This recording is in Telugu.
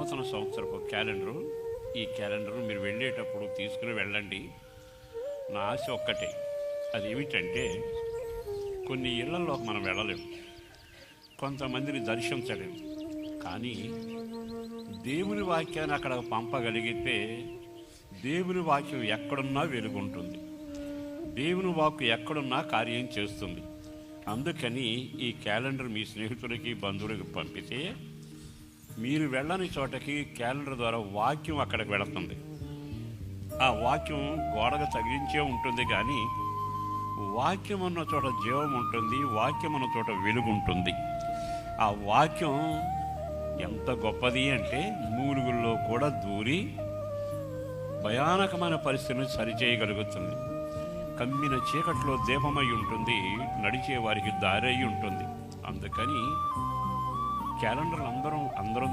నూతన సంవత్సరపు క్యాలెండరు. ఈ క్యాలెండరు మీరు వెళ్ళేటప్పుడు తీసుకుని వెళ్ళండి. నా ఆశ ఒక్కటే, అది ఏమిటంటే కొన్ని ఇళ్లలోకి మనం వెళ్ళలేము, కొంతమందిని దర్శించలేము. కానీ దేవుని వాక్యాన్ని అక్కడ పంపగలిగితే దేవుని వాక్యం ఎక్కడున్నా వెలుగుంటుంది, దేవుని వాక్కు ఎక్కడున్నా కార్యం చేస్తుంది. అందుకని ఈ క్యాలెండర్ మీ స్నేహితులకి బంధువులకి పంపితే మీరు వెళ్ళని చోటకి క్యాలెండర్ ద్వారా వాక్యం అక్కడికి వెళుతుంది. ఆ వాక్యం గోడకు తగిలించే ఉంటుంది, కానీ వాక్యం ఉన్న చోట జీవం ఉంటుంది, వాక్యం ఉన్న చోట వెలుగు ఉంటుంది. ఆ వాక్యం ఎంత గొప్పది అంటే మూలుగుల్లో కూడా దూరి భయానకమైన పరిస్థితిని సరిచేయగలుగుతుంది. కమ్మిన చీకట్లో దీపమై ఉంటుంది, నడిచే వారికి దారి అయి ఉంటుంది. అందుకని క్యాలెండర్లు అందరం